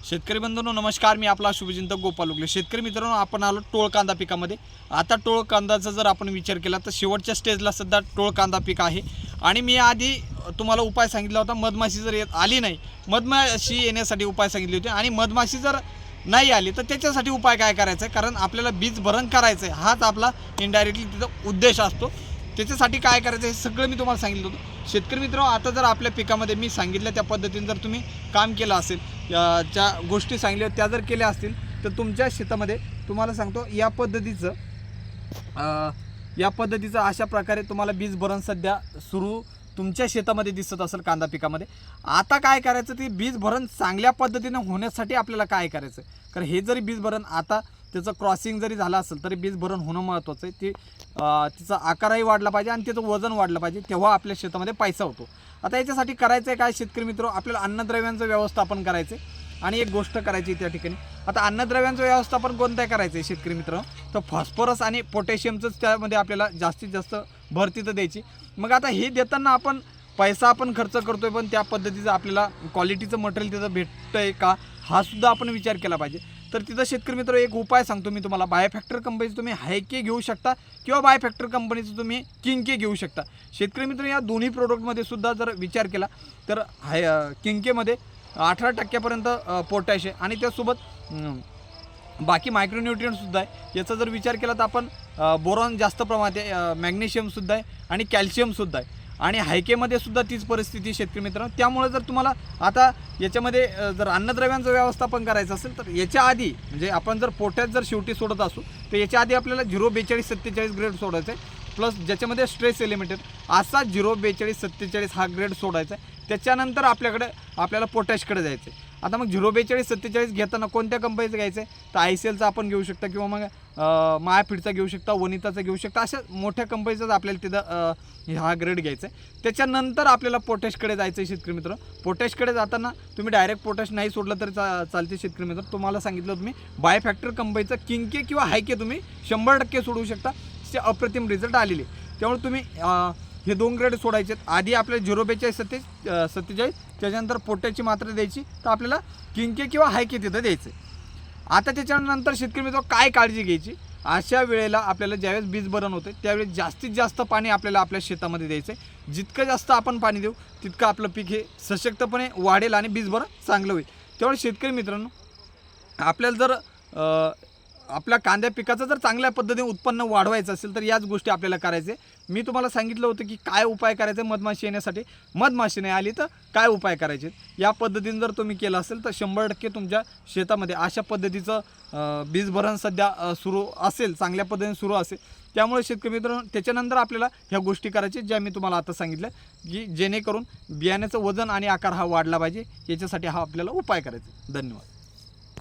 शेतकरी बंधूंनो नमस्कार, मी आपला शुभचिंतक गोपाल उगले। शेतकरी मित्रांनो, आपण आलो टोळ कांदा पिकामध्ये। आता टोळ कांदाचा जर आपण विचार केला तर शेवटच्या स्टेजला सध्या टोळ कांदा पीक आहे। आणि मी आधी तुम्हाला उपाय सांगितला होता, मधमाशी जर आली नाही, मधमाशी येण्यासाठी उपाय सांगितले होते। आणि मधमाशी जर नाही आली तर त्याच्यासाठी उपाय काय करायचा आहे, कारण आपल्याला बीज भरण करायचं आहे, हाच आपला इनडायरेक्टली तिथं उद्देश असतो। त्याच्यासाठी काय करायचं हे सगळं मी तुम्हाला सांगितलं होतं। शेतकरी मित्रांनो, आता जर आपल्या पिकामध्ये मी सांगितलं त्या पद्धतीने जर तुम्ही काम केलं असेल, ज्या गोष्टी सांगितल्या त्या जर केल्या असतील तर तुमच्या शेतामध्ये तुम्हाला सांगतो या पद्धतीचं अशा प्रकारे तुम्हाला बीज भरण सध्या सुरू तुमच्या शेतामध्ये दिसत असेल कांदा पिकामध्ये। आता काय करायचं, ते बीज भरण चांगल्या पद्धतीने होण्यासाठी आपल्याला काय करायचं, कारण हे जरी बीज भरण आता त्याचं क्रॉसिंग जरी झालं असेल तरी बीज भरण होणं महत्त्वाचं आहे। ते तिचा आकारही वाढला पाहिजे आणि त्याचं वजन वाढलं पाहिजे, तेव्हा आपल्या शेतामध्ये पैसा होतो। आता याच्यासाठी करायचं आहे काय शेतकरी मित्र, आपल्याला अन्नद्रव्यांचं व्यवस्थापन करायचं आहे। आणि एक गोष्ट करायची त्या ठिकाणी, आता अन्नद्रव्यांचं व्यवस्थापन कोणतं करायचं आहे शेतकरी मित्र, तर फॉस्फरस आणि पोटॅशियमचंच त्यामध्ये आपल्याला जास्तीत जास्त भर तिथं द्यायची। मग आता हे देताना आपण पैसा आपण खर्च करतोय, पण त्या पद्धतीचं आपल्याला क्वालिटीचं मटेरियल तिथं भेटतं आहे का, हा सुद्धा आपण विचार केला पाहिजे। तर तिथं शेतकरी मित्र एक उपाय सांगतो मी तुम्हाला, बायोफॅक्टर कंपनीचं तुम्ही हायके घेऊ शकता किंवा बायोफॅक्टर कंपनीचं तुम्ही किंके घेऊ शकता। शेतकरी मित्र, या दोन्ही प्रोडक्टमध्ये सुद्धा जर विचार केला तर किंकेमध्ये 18% पोटॅश आहे आणि त्यासोबत बाकी मायक्रोन्यूट्रियंटसुद्धा आहे। याचा जर विचार केला तर आपण बोरॉन जास्त प्रमाणात आहे, मॅग्नेशियमसुद्धा आहे आणि कॅल्शियमसुद्धा आहे। आणि हायकेमध्ये सुद्धा तीच परिस्थिती शेतकरी मित्रांनो। त्यामुळे जर तुम्हाला आता याच्यामध्ये जर अन्नद्रव्यांचं व्यवस्थापन करायचं असेल तर याच्या आधी म्हणजे आपण जर पोटॅश जर शेवटी सोडत असू तर याच्या आधी आपल्याला 042-47 ग्रेड सोडायचं आहे, प्लस ज्याच्यामध्ये स्ट्रेस एलिमेंट असा 042-47 हा ग्रेड सोडायचा आहे। त्याच्यानंतर आपल्याला पोटॅशकडे जायचं आहे। आता मग 042-47 घेताना कोणत्या कंपनीचं घ्यायचं आहे, तर ICLचा आपण घेऊ शकता किंवा मग मायाफीडचा घेऊ शकता, वनिताचा घेऊ शकता, अशा मोठ्या कंपनीचाच आपल्याला तिथं हा ग्रेड घ्यायचा आहे। त्याच्यानंतर आपल्याला पोटॅशकडे जायचं आहे शेतकरी मित्र। पोटॅशकडे जाताना तुम्ही डायरेक्ट पोटॅश नाही सोडलं तरी चालते शेतकरी मित्र। तुम्हाला सांगितलं तुम्ही बायोफॅक्टर कंपनीचं किंके किंवा हायके तुम्ही 100% सोडवू शकता, ते अप्रतिम रिझल्ट आलेले। त्यामुळे तुम्ही हे 2 ग्रेड सोडायचे। आधी आपल्याला 042-47 त्याच्यानंतर पोटॅशची मात्रा द्यायची, तर आपल्याला किंके किंवा हायके तिथं द्यायचं। आता त्याच्यानंतर शेतकरी मित्र काय काळजी घ्यायची, अशा वेळेला आपल्याला ज्यावेळेस बीज भरण होते त्यावेळेस जास्तीत जास्त पाणी आपल्याला आपल्या शेतामध्ये द्यायचं आहे। जितकं जास्त आपण पाणी देऊ तितकं आपलं पीक हे सशक्तपणे वाढेल आणि बीज भरण चांगलं होईल। त्यामुळे शेतकरी मित्रांनो, आपल्याला जर आपल्या कांद्या पिकाचं जर चांगल्या पद्धतीने उत्पन्न वाढवायचं असेल तर याच गोष्टी आपल्याला करायचे। मी तुम्हाला सांगितलं होतं की काय उपाय करायचे मधमाशी येण्यासाठी, मधमाशी नाही आली तर काय उपाय करायचे, या पद्धतीने जर तुम्ही केलं असेल तर 100% तुमच्या शेतामध्ये अशा पद्धतीचं बीज भरण सध्या सुरू असेल, चांगल्या पद्धतीने सुरू असेल। त्यामुळे शेतकरी मित्रांनो, त्याच्यानंतर आपल्याला ह्या गोष्टी करायच्या ज्या मी तुम्हाला आता सांगितलं, की जेणेकरून बियाण्याचं वजन आणि आकार हा वाढला पाहिजे, याच्यासाठी हा आपल्याला उपाय करायचा। धन्यवाद।